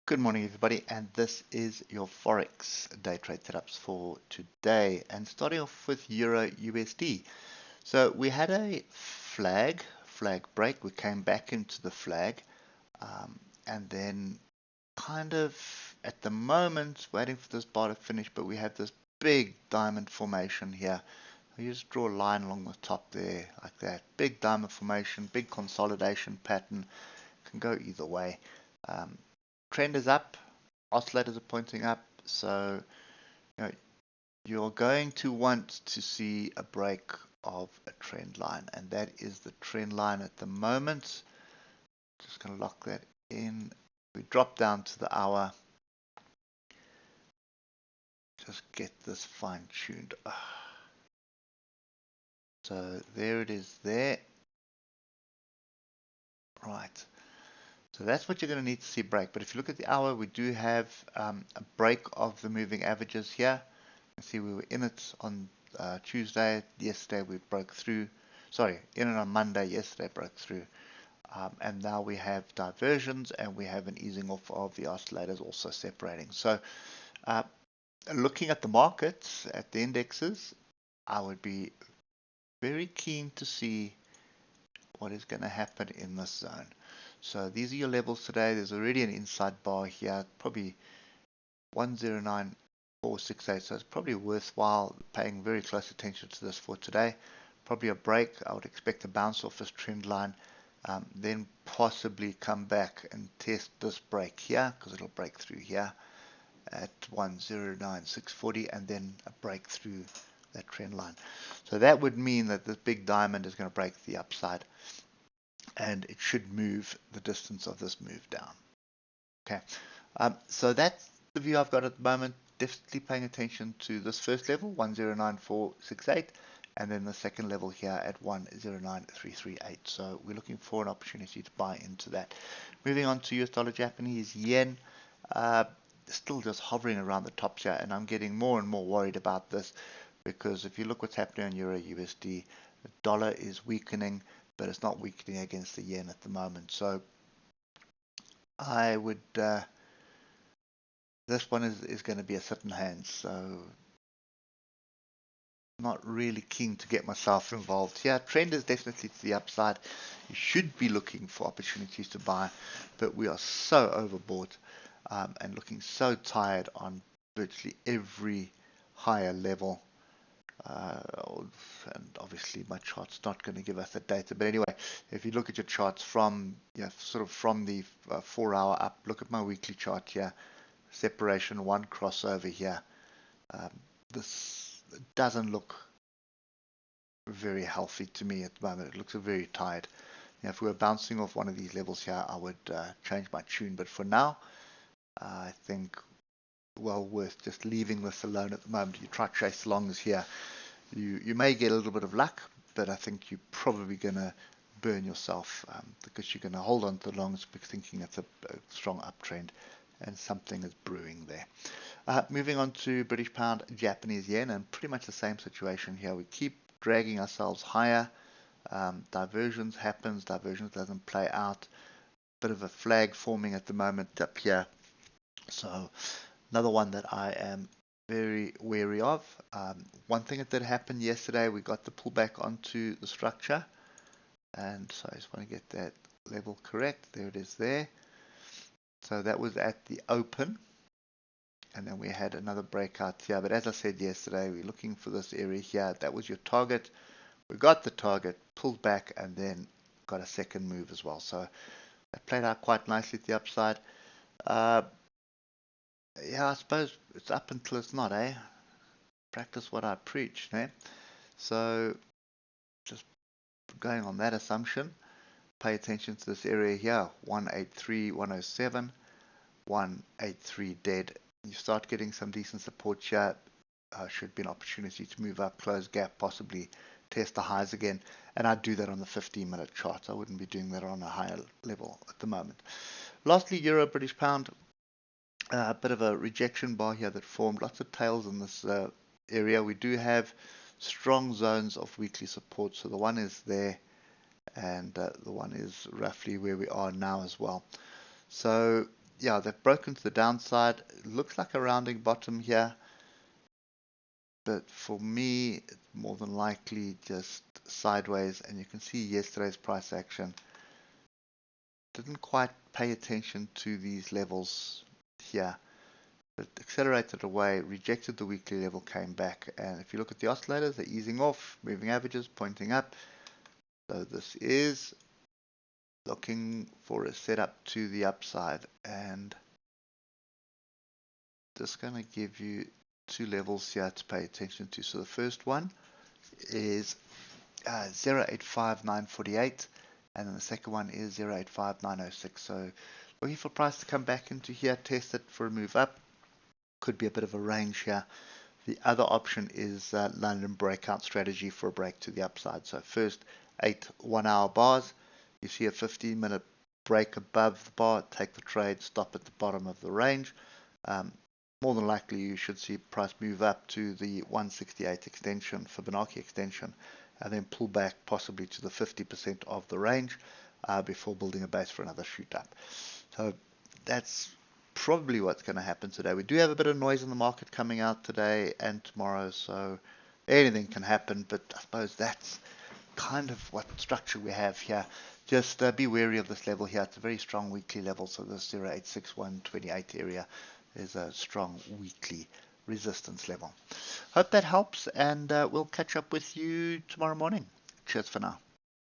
Good morning, everybody, and this is your Forex day trade setups for today. And starting off with Euro USD. So we had a flag break. We came back into the flag, and then kind of at the moment waiting for this bar to finish, but we have this big diamond formation here. You just draw a line along the top there, like that. Big diamond formation, big consolidation pattern. Can go either way. Trend is up, oscillators are pointing up, so you're going to want to see a break of a trend line, and that is the trend line at the moment. Just going to lock that in. We drop down to the hour. Just get this fine-tuned. So there it is there. Right. So that's what you're going to need to see break. But if you look at the hour, we do have a break of the moving averages here. You see we were in it on Tuesday. Yesterday we broke through. Sorry, in it on Monday. Yesterday broke through. And now we have diversions and we have an easing off of the oscillators also separating. So looking at the markets, at the indexes, I would be very keen to see what is going to happen in this zone. So these are your levels today. There's already an inside bar here, probably 109468. So it's probably worthwhile paying very close attention to this for today. Probably a break. I would expect a bounce off this trend line, then possibly come back and test this break here because it'll break through here at 109640 and then a break through that trend line. So that would mean that this big diamond is going to break the upside, and it should move the distance of this move down. Okay, so that's the view I've got at the moment. Definitely paying attention to this first level, 109468, and then the second level here at 109338. So we're looking for an opportunity to buy into that. Moving on to US dollar Japanese yen, still just hovering around the tops here, and I'm getting more and more worried about this because if you look what's happening on Euro USD, the dollar is weakening, but it's not weakening against the yen at the moment. So I would, this one is going to be a sit in hands. So not really keen to get myself involved here. Trend is definitely to the upside. You should be looking for opportunities to buy, but we are so overbought and looking so tired on virtually every higher level. And obviously my chart's not going to give us the data, but anyway, if you look at your charts from sort of from the 4 hour up, look at my weekly chart here, separation, one crossover here. This doesn't look very healthy to me at the moment. It looks very tired. If we were bouncing off one of these levels here, I would change my tune, but for now I think well worth just leaving this alone at the moment. You try to chase longs here, you may get a little bit of luck, but I think you're probably going to burn yourself because you're going to hold on to the longs thinking it's a strong uptrend, and something is brewing there. Moving on to British pound, Japanese yen, and pretty much the same situation here. We keep dragging ourselves higher. Diversions happens, diversions doesn't play out. Bit of a flag forming at the moment up here. So another one that I am very wary of. One thing that did happen yesterday, we got the pullback onto the structure, and so I just want to get that level correct. There it is there. So that was at the open, and then we had another breakout here. But as I said yesterday, we're looking for this area here. That was your target. We got the target, pulled back, and then got a second move as well. So that played out quite nicely at the upside. Yeah, I suppose it's up until it's not, eh? Practice what I preach, eh? So just going on that assumption, pay attention to this area here, 183, 107, 183 dead. You start getting some decent support here. Should be an opportunity to move up, close gap, possibly test the highs again. And I'd do that on the 15-minute chart. I wouldn't be doing that on a higher level at the moment. Lastly, Euro British pound. A bit of a rejection bar here that formed. Lots of tails in this area. We do have strong zones of weekly support. So the one is there, and the one is roughly where we are now as well. So yeah, they've broken to the downside. It looks like a rounding bottom here, but for me, it's more than likely just sideways. And you can see yesterday's price action didn't quite pay attention to these levels here. It accelerated away, rejected the weekly level, came back. And if you look at the oscillators, they're easing off, moving averages, pointing up. So this is looking for a setup to the upside, and just going to give you two levels here to pay attention to. So the first one is 085948, and then the second one is 085906. So looking for price to come back into here, test it for a move up. Could be a bit of a range here. The other option is London breakout strategy for a break to the upside. So first 8 1-hour bars. You see a 15-minute break above the bar, take the trade, stop at the bottom of the range. More than likely you should see price move up to the 168 extension, Fibonacci extension, and then pull back possibly to the 50% of the range before building a base for another shoot up. So that's probably what's going to happen today. We do have a bit of noise in the market coming out today and tomorrow, so anything can happen, but I suppose that's kind of what structure we have here. Just be wary of this level here. It's a very strong weekly level, so this 086128 area is a strong weekly resistance level. Hope that helps, and we'll catch up with you tomorrow morning. Cheers for now.